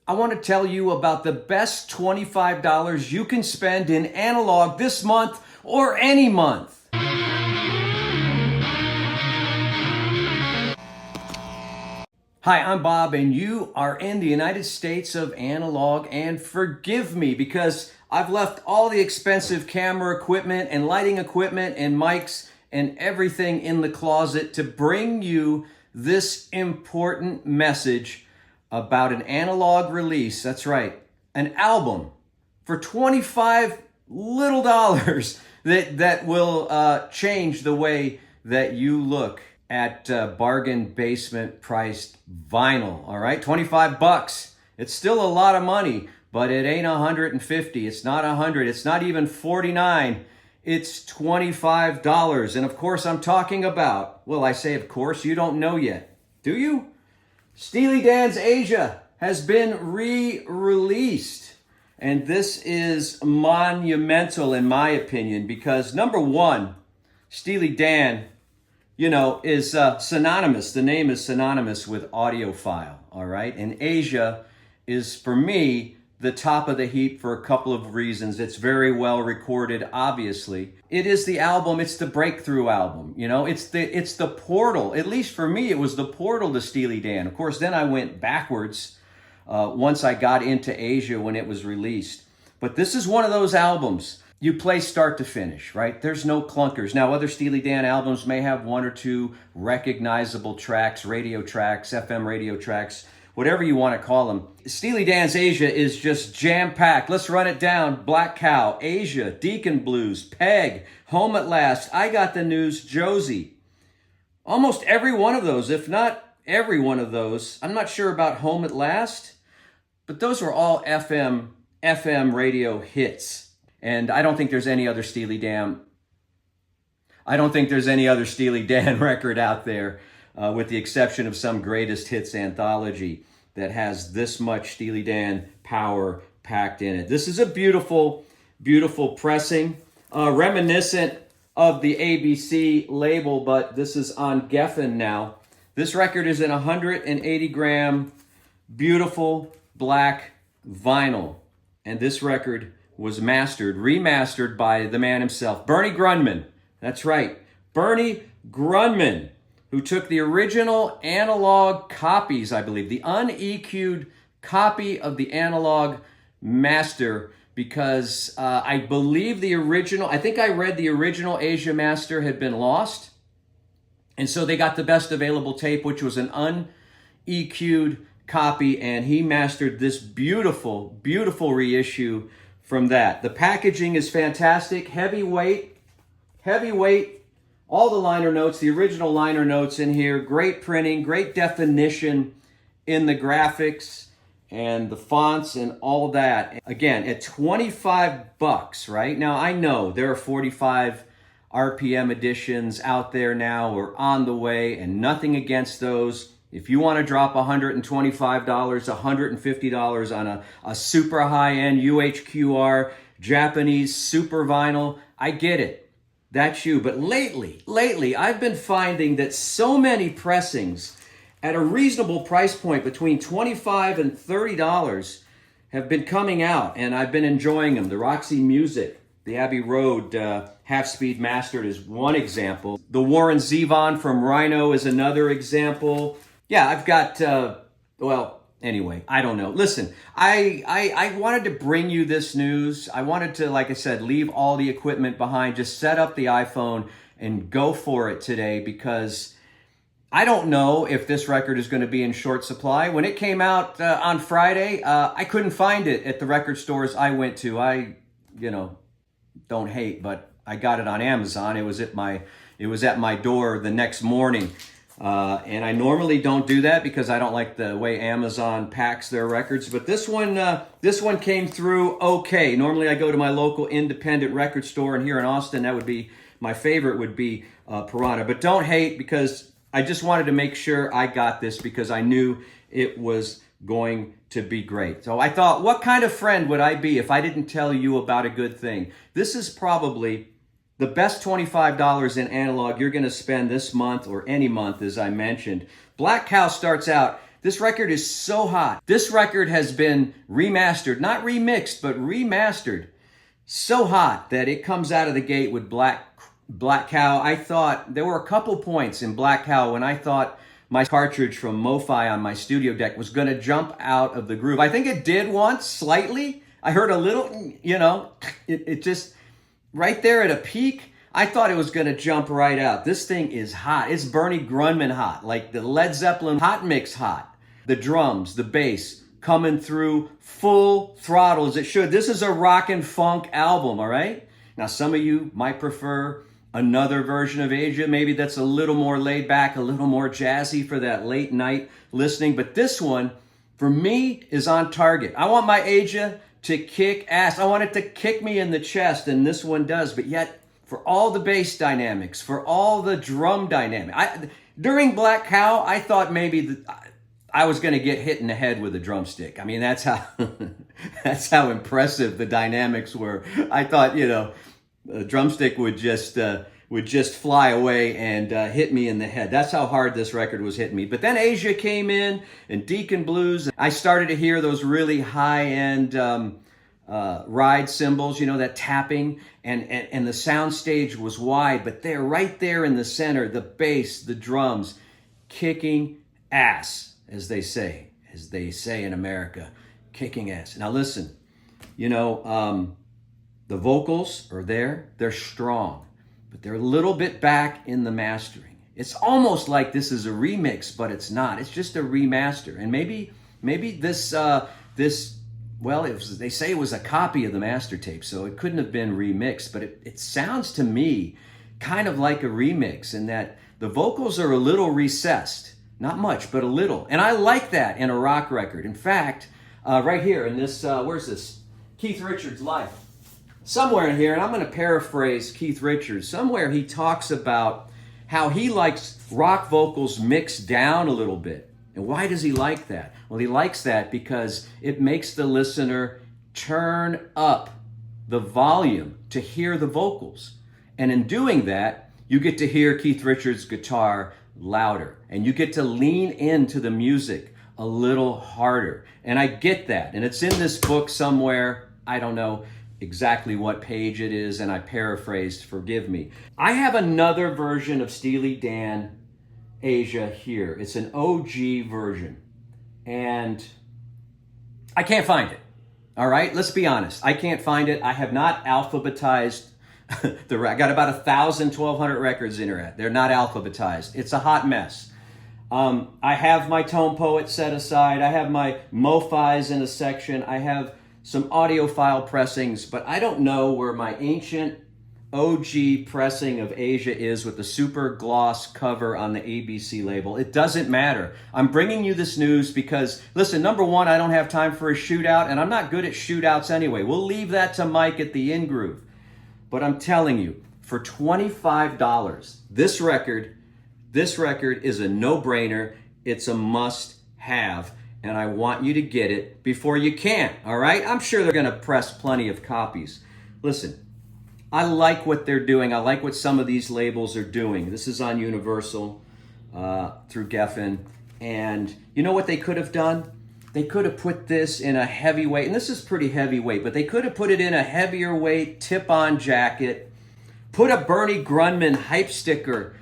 I want to tell you about the best $25 you can spend in analog this month or any month. Hi, I'm Bob, and you are in the United States of analog, and forgive me because I've left all the expensive camera equipment and lighting equipment and mics and everything in the closet to bring you this important message about an analog release. That's right, an album for $25 little dollars that will change the way that you look at bargain basement priced vinyl. All right, 25 bucks. It's still a lot of money, but it ain't 150. It's not 100. It's not even 49. It's $25. And of course, I'm talking about, well, I say of course, you don't know yet. Do you? Steely Dan's Asia has been re-released. And this is monumental in my opinion because number one, Steely Dan, is synonymous. The name is synonymous with audiophile, all right? And Asia is, for me, the top of the heap for a couple of reasons. It's very well recorded, obviously. It is the album, it's the breakthrough album, it's the portal. At least for me, it was the portal to Steely Dan. Of course, then I went backwards once I got into Asia when it was released. But this is one of those albums you play start to finish, right? There's no clunkers. Now, other Steely Dan albums may have one or two recognizable tracks, radio tracks, FM radio tracks, whatever you want to call them. Steely Dan's Asia is just jam-packed. Let's run it down. Black Cow, Asia, Deacon Blues, Peg, Home at Last, I Got the News, Josie. Almost every one of those, if not every one of those. I'm not sure about Home at Last, but those were all FM radio hits. And I don't think there's any other Steely Dan record out there, with the exception of some greatest hits anthology that has this much Steely Dan power packed in it. This is a beautiful, beautiful pressing, reminiscent of the ABC label, but this is on Geffen now. This record is in 180 gram, beautiful black vinyl. And this record was remastered by the man himself, Bernie Grundman. That's right, Bernie Grundman, who took the original analog copies, I believe, the un-EQ'd copy of the analog master, because I believe I think I read the original Asia master had been lost. And so they got the best available tape, which was an un-EQ'd copy, and he mastered this beautiful, beautiful reissue from that. The packaging is fantastic, heavyweight, all the liner notes, the original liner notes in here, great printing, great definition in the graphics and the fonts and all that. Again, at 25 bucks, right? Now, I know there are 45 RPM editions out there now or on the way, and nothing against those. If you want to drop $125, $150 on a super high-end UHQR Japanese super vinyl, I get it. That's you. But lately, I've been finding that so many pressings at a reasonable price point between $25 and $30 have been coming out, and I've been enjoying them. The Roxy Music, the Abbey Road half-speed mastered is one example. The Warren Zevon from Rhino is another example. Yeah, I've got, anyway, I don't know. Listen, I wanted to bring you this news. I wanted to, like I said, leave all the equipment behind, just set up the iPhone and go for it today, because I don't know if this record is going to be in short supply. When it came out on Friday, I couldn't find it at the record stores I went to. I, don't hate, but I got it on Amazon. It was at my door the next morning. And I normally don't do that because I don't like the way Amazon packs their records. But this one came through okay. Normally I go to my local independent record store, and here in Austin, that would be my favorite, would be Piranha. But don't hate, because I just wanted to make sure I got this because I knew it was going to be great. So I thought, what kind of friend would I be if I didn't tell you about a good thing? This is probably the best $25 in analog you're going to spend this month or any month, as I mentioned. Black Cow starts out This record is so hot. This record has been remastered, not remixed, but remastered. So hot that it comes out of the gate with Black Cow. I thought there were a couple points in Black Cow when I thought my cartridge from MoFi on my studio deck was going to jump out of the groove. I think it did once, slightly. I heard a little, it just, right there at a peak, I thought it was going to jump right out. This thing is hot. It's Bernie Grundman hot, like the Led Zeppelin hot mix hot. The drums, the bass, coming through full throttle as it should. This is a rock and funk album, all right? Now, some of you might prefer another version of Asia, maybe that's a little more laid back, a little more jazzy for that late night listening. But this one, for me, is on target. I want my Asia to kick ass. I want it to kick me in the chest, and this one does. But yet, for all the bass dynamics, for all the drum dynamic, during Black Cow, I thought maybe I was going to get hit in the head with a drumstick. I mean, that's how that's how impressive the dynamics were. I thought, a drumstick would just fly away and hit me in the head. That's how hard this record was hitting me. But then Asia came in and Deacon Blues. I started to hear those really high-end ride cymbals, that tapping, and the sound stage was wide, but they're right there in the center, the bass, the drums, kicking ass, as they say in America, kicking ass. Now listen, the vocals are there, they're strong, but they're a little bit back in the mastering. It's almost like this is a remix, but it's not. It's just a remaster. And maybe this, they say it was a copy of the master tape, so it couldn't have been remixed, but it sounds to me kind of like a remix in that the vocals are a little recessed. Not much, but a little. And I like that in a rock record. In fact, right here in this, where's this? Keith Richards' Life. Somewhere in here, and I'm going to paraphrase Keith Richards, somewhere he talks about how he likes rock vocals mixed down a little bit. And why does he like that? Well, he likes that because it makes the listener turn up the volume to hear the vocals. And in doing that, you get to hear Keith Richards' guitar louder, and you get to lean into the music a little harder. And I get that. And it's in this book somewhere. I don't know exactly what page it is, and I paraphrased, forgive me. I have another version of Steely Dan Asia here. It's an OG version, and I can't find it. All right, let's be honest. I can't find it. I have not alphabetized I got about 1,000, 1,200 records in here. They're not alphabetized. It's a hot mess. I have my Tone Poet set aside. I have my MoFis in a section. I have some audiophile pressings, but I don't know where my ancient OG pressing of Asia is with the super gloss cover on the ABC label. It doesn't matter. I'm bringing you this news because, listen, number one, I don't have time for a shootout, and I'm not good at shootouts anyway. We'll leave that to Mike at the In Groove. But I'm telling you, for $25, this record is a no-brainer. It's a must-have, and I want you to get it before you can, all right? I'm sure they're going to press plenty of copies. Listen, I like what they're doing. I like what some of these labels are doing. This is on Universal through Geffen, and you know what they could have done? They could have put this in a heavyweight, and this is pretty heavyweight, but they could have put it in a heavier weight tip-on jacket, put a Bernie Grundman hype sticker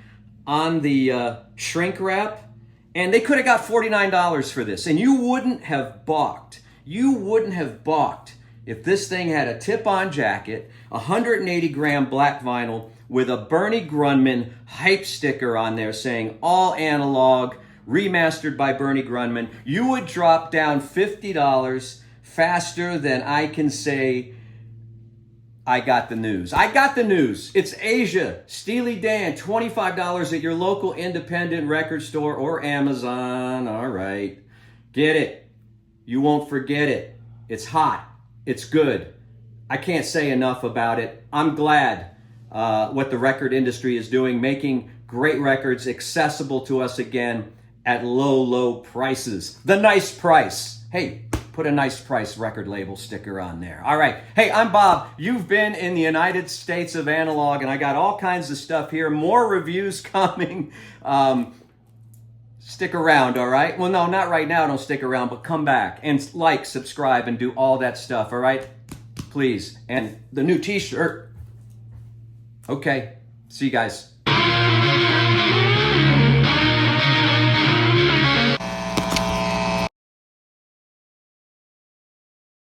on the shrink wrap, and they could have got $49 for this, and you wouldn't have balked. You wouldn't have balked if this thing had a tip-on jacket, 180-gram black vinyl with a Bernie Grundman hype sticker on there saying all analog, remastered by Bernie Grundman. You would drop down $50 faster than I can say, I got the news. I got the news. It's Asia, Steely Dan, $25 at your local independent record store or Amazon. All right. Get it. You won't forget it. It's hot. It's good. I can't say enough about it. I'm glad what the record industry is doing, making great records accessible to us again at low, low prices. The nice price. Hey, put a nice price record label sticker on there. All right. Hey, I'm Bob. You've been in the United States of Analog, and I got all kinds of stuff here. More reviews coming. stick around, all right? Well, no, not right now, don't stick around, but come back and like, subscribe, and do all that stuff, all right? Please. And the new t-shirt. Okay, see you guys.